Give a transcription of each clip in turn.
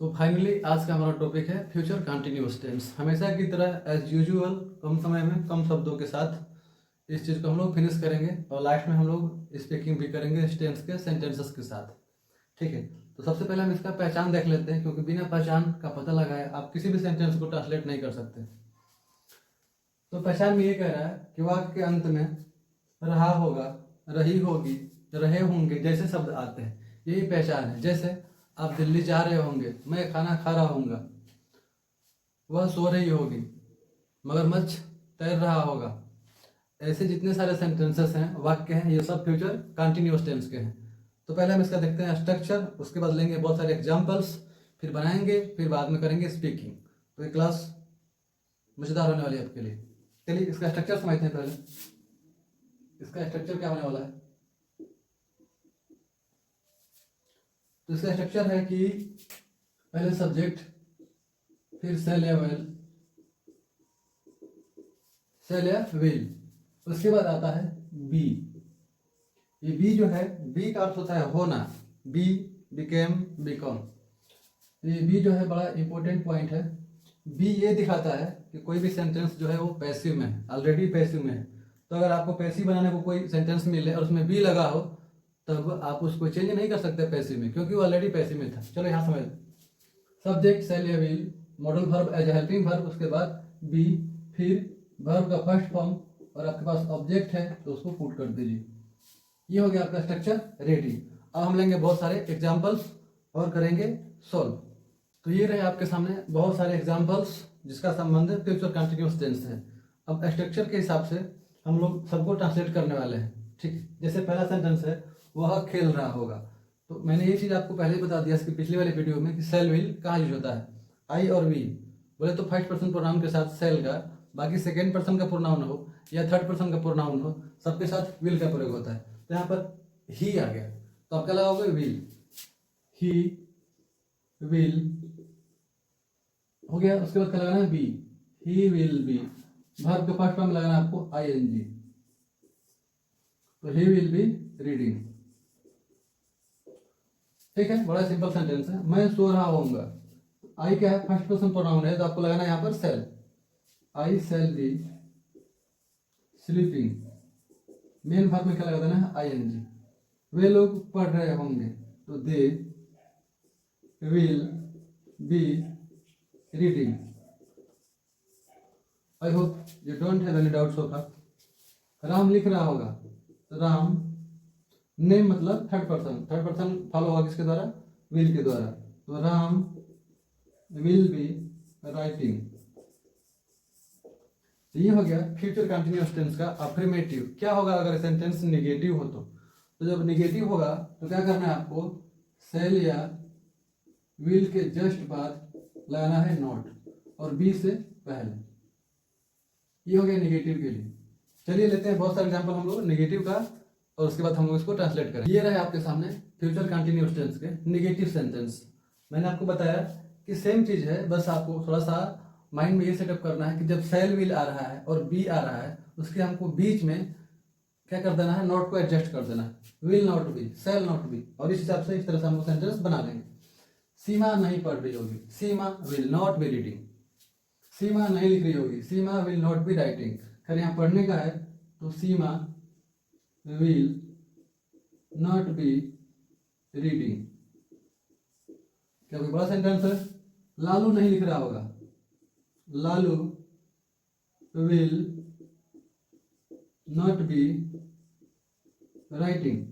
तो फाइनली आज का हमारा टॉपिक है फ्यूचर कंटिन्यूअस टेंस। हमेशा की तरह एज यूजुअल कम समय में कम शब्दों के साथ इस चीज़ को हम लोग फिनिश करेंगे और लास्ट में हम लोग स्पीकिंग भी करेंगे इस टेंस के सेंटेंसेस के साथ। ठीक है, तो सबसे पहले हम इसका पहचान देख लेते हैं, क्योंकि बिना पहचान का पता लगाए आप किसी भी सेंटेंस को ट्रांसलेट नहीं कर सकते। तो पहचान में ये कह रहा है कि वाक्य के अंत में रहा होगा, रही होगी, रहे होंगे जैसे शब्द आते हैं, यही पहचान है। जैसे आप दिल्ली जा रहे होंगे, मैं खाना खा रहा हूँगा, वह सो रही होगी, मगरमच्छ तैर रहा होगा। ऐसे जितने सारे सेंटेंसेस हैं, वाक्य हैं, ये सब फ्यूचर कंटिन्यूअस टेंस के हैं। तो पहले हम इसका देखते हैं स्ट्रक्चर, उसके बाद लेंगे बहुत सारे एग्जाम्पल्स, फिर बनाएंगे, फिर बाद में करेंगे स्पीकिंग। तो ये क्लास मजेदार होने वाली है आपके लिए। चलिए इसका स्ट्रक्चर समझते हैं। पहले इसका स्ट्रक्चर क्या होने वाला है? तो इसका स्ट्रक्चर है कि पहले सब्जेक्ट, फिर सेल या वेल, सेल या विल, उसके बाद आता है बी। ये बी जो है, बी का अर्थ होता है होना, बी, बिकेम, बिकम। ये बी जो है बड़ा इंपॉर्टेंट पॉइंट है। बी ये दिखाता है कि कोई भी सेंटेंस जो है वो पैसिव में है, ऑलरेडी पैसिव में है। तो अगर आपको पैसिव बनाने को कोई सेंटेंस मिले और उसमें बी लगा हो, तब आप उसको चेंज नहीं कर सकते पैसिव में, क्योंकि वो ऑलरेडी पैसिव में था। चलो यहाँ समझ, सब्जेक्ट सेल या will, modal verb as helping verb, उसके बाद बी, फिर वर्ब का फर्स्ट फॉर्म, और आपके पास ऑब्जेक्ट है तो उसको पुट कर दीजिए। ये हो गया आपका स्ट्रक्चर रेडी। अब हम लेंगे बहुत सारे एग्जाम्पल्स और करेंगे सॉल्व। तो ये रहे आपके सामने बहुत सारे एग्जाम्पल्स जिसका संबंध फ्यूचर कंटिन्यूअस टेंस है। अब स्ट्रक्चर के हिसाब से हम लोग सबको ट्रांसलेट करने वाले हैं। ठीक है, जैसे पहला सेंटेंस है, वह खेल रहा होगा। तो मैंने ये चीज़ आपको पहले ही बता दिया इसकी पिछली वाली वीडियो में कि सेल विल कहाँ यूज होता है, आई और वी। बोले तो फर्स्ट पर्सन प्रोनाउन के साथ सेल का, बाकी सेकेंड पर्सन का प्रोनाउन हो या थर्ड पर्सन का प्रोनाउन हो, सबके साथ विल का प्रयोग होता है। तो यहाँ पर ही आ गया, तो आप क्या लगाओगे? विल, ही विल हो गया। उसके बाद क्या लगाना है? बी, ही विल बी। वर्ब के फर्स्ट फॉर्म लगाना है आपको आईएनजी, तो ही विल बी रीडिंग। ठीक है, बड़ा सिंपल सेंटेंस है। मैं सो रहा होऊंगा, आई क्या है? फर्स्ट पर्सन प्रोनाउन है, तो आपको लगाना है यहाँ पर shall, I shall be sleeping. Main verb में क्या लगा देना है? आईएनजी। वे लोग पढ़ रहे होंगे, तो they will be reading. I hope you don't have any doubt so far. Ram लिख रहा होगा, तो राम, नेम मतलब third person, third person follow होगा किसके द्वारा? विल के द्वारा। तो राम विल बी राइटिंग। ये हो गया फ्यूचर कंटिन्यूअस टेंस का अफर्मेटिव। क्या होगा अगर सेंटेंस निगेटिव हो? तो जब निगेटिव होगा तो क्या करना है आपको? सेल या विल के जस्ट बाद लगाना है नॉट, और बी से पहले। ये हो गया निगेटिव के लिए। चलिए लेते हैं बहुत सारे एग्जांपल हम लोग निगेटिव का, और उसके बाद हम लोग इसको ट्रांसलेट करें। ये रहे आपके सामने फ्यूचर कंटिन्यूअस टेंस के निगेटिव सेंटेंस। मैंने आपको बताया कि सेम चीज है, बस आपको थोड़ा सा माइंड में ये सेटअप करना है कि जब सेल विल आ रहा है और बी आ रहा है, उसके हमको बीच में क्या कर देना है? नॉट को एडजस्ट कर देना है। Will not be, shall not be, और इस हिसाब से इस तरह से हम लोग सेंटेंस बना लेंगे। सीमा नहीं पढ़ रही होगी, सीमा विल नॉट बी रीडिंग। सीमा नहीं लिख रही होगी, सीमा विल नॉट बी राइटिंग। अगर यहाँ पढ़ने का है तो सीमा विल नॉट बी रीडिंग। क्या कोई बड़ा सेंटेंस है? लालू नहीं लिख रहा होगा, Lalu will not be writing.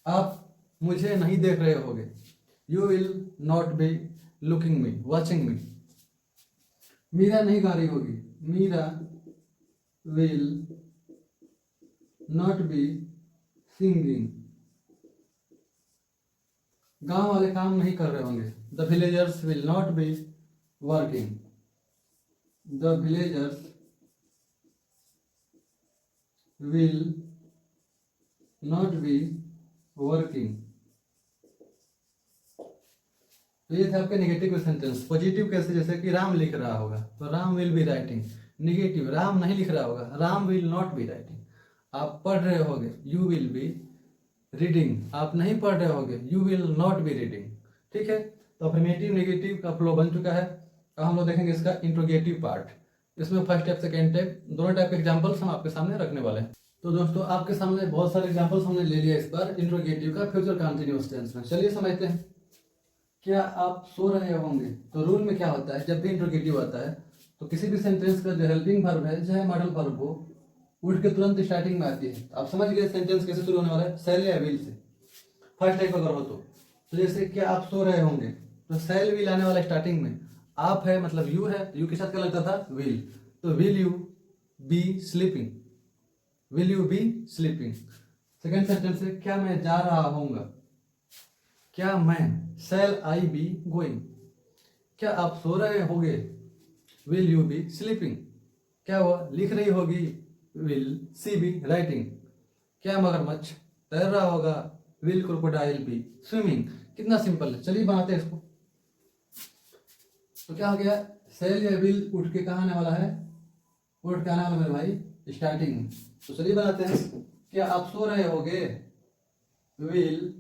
आप मुझे नहीं देख रहे होगे, you will not be looking me, watching me. Meera नहीं गा रही होगी, Meera will not be singing. गांव वाले काम नहीं कर रहे होंगे, the villagers will not be working, the villagers will not be working. तो ये थे आपके नेगेटिव सेंटेंस। पॉजिटिव कैसे? जैसे कि राम लिख रहा होगा, तो Ram will be writing. Negative, Ram नहीं लिख रहा होगा, Ram will not be writing. आप पढ़ रहे होगे, यू विल बी रीडिंग। आप नहीं पढ़ रहे होगे, you will not be reading. ठीक है, तो अफर्मेटिव नेगेटिव का फ्लो बन चुका है। अब हम लोग देखेंगे इसका इंट्रोगेटिव पार्ट। इसमें फर्स्ट टाइप सेकेंड टाइप दोनों टाइप के एग्जांपल्स हम आपके सामने रखने वाले हैं। तो दोस्तों आपके सामने बहुत सारे एग्जांपल्स हमने ले लिया इस बार इंट्रोगेटिव का फ्यूचर कंटीन्यूअस टेंस में। चलिए समझते हैं। क्या आप सो रहे होंगे? तो रूल में क्या होता है, जब भी इंट्रोगेटिव आता है तो किसी भी सेंटेंस का जो हेल्पिंग वर्ब है चाहे मॉडल वर्ब हो उठ के तुरंत स्टार्टिंग में आती है। आप समझ गए सेंटेंस कैसे शुरू होने वाला है, शैल या विल से। फर्स्ट टाइप अगर हो तो जैसे क्या आप सो रहे होंगे तो शैल विल आने वाला स्टार्टिंग में। आप है मतलब यू है, यू के साथ क्या लगता था, विल। तो will you B sleeping, will you B sleeping. Second sentence है क्या मैं जा रहा होऊंगा, क्या मैं, शैल आई बी गोइंग। क्या आप सो रहे होगे, विल यू बी स्लीपिंग। क्या वो लिख रही होगी, विल सी बी राइटिंग। क्या मगरमच्छ तैर रहा होगा, विल क्रोकोडाइल बी स्विमिंग। कितना सिंपल है, चलिए बनाते हैं इसको। तो क्या हो गया, शैल या विल उठ के कहाँ आने वाला है, उठ के आने वाला मेरे भाई स्टार्टिंग में। तो चलिए बनाते हैं। क्या आप सो रहे होगे, will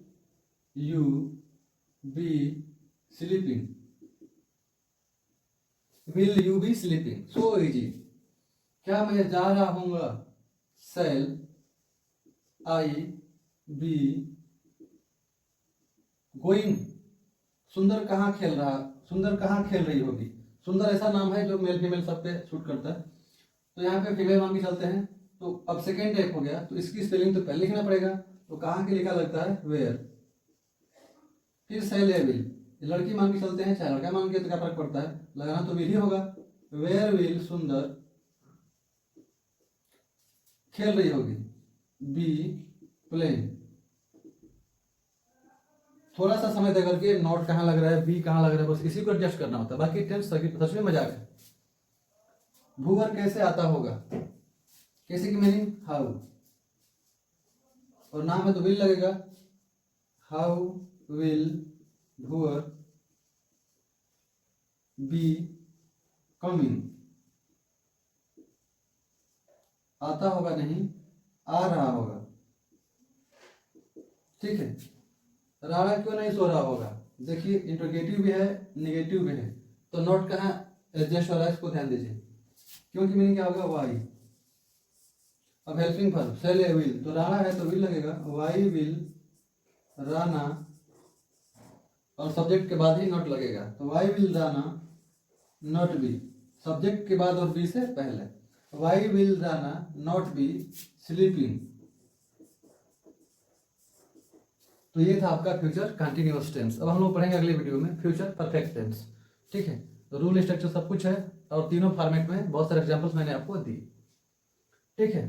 you B sleeping, will you B sleeping, so easy. क्या मैं जा रहा हूंगा, शैल आई बी गोइंग। सुंदर कहाँ खेल रहा, सुंदर कहाँ खेल रही होगी। सुंदर ऐसा नाम है जो मेल फीमेल सब पे शूट करता है। तो यहाँ पे फीमेल मान के चलते हैं। तो अब सेकेंड टाइप हो गया तो इसकी स्पेलिंग तो पहले लिखना पड़ेगा। तो कहाँ के लिखा लगता है, वेयर। फिर शैल या विल, लड़की मान के चलते हैं चाहे लड़का मान के तो क्या फर्क पड़ता है, लगाना तो विल ही होगा। वेयर विल सुंदर खेल रही होगी, बी प्लेइंग। थोड़ा सा समय दे करके नॉट कहाँ लग रहा है, बी कहाँ लग रहा है, बस इसी को एडजस्ट करना होता है। बाकी टेंस सच में मजाक है। भूवर कैसे आता होगा, कैसे की मीनिंग हाउ, और नाम है तो विल लगेगा। हाउ विल भूवर बी कमिंग। आता होगा नहीं, आ रहा होगा। ठीक है। राणा क्यों नहीं सो रहा होगा, देखिए इंट्रोगेटिव भी है नेगेटिव भी है। तो नोट कहाँ एडजस्ट हो रहा है इसको ध्यान दीजिए। क्योंकि मीनिंग क्या होगा, वाई। अब हेल्पिंग वर्ब शैल या विल, तो राणा है तो विल लगेगा, वाई विल राणा, और सब्जेक्ट के बाद ही नॉट लगेगा। तो why will Rana not be, subject के बाद और बी से पहले। Why will Rana not be sleeping. तो ये था आपका फ्यूचर कंटिन्यूअस टेंस। अब हम लोग पढ़ेंगे अगले वीडियो में फ्यूचर परफेक्ट टेंस। ठीक है। तो रूल स्ट्रक्चर सब कुछ है और तीनों फॉर्मेट में बहुत सारे एग्जांपल्स मैंने आपको दी। ठीक है।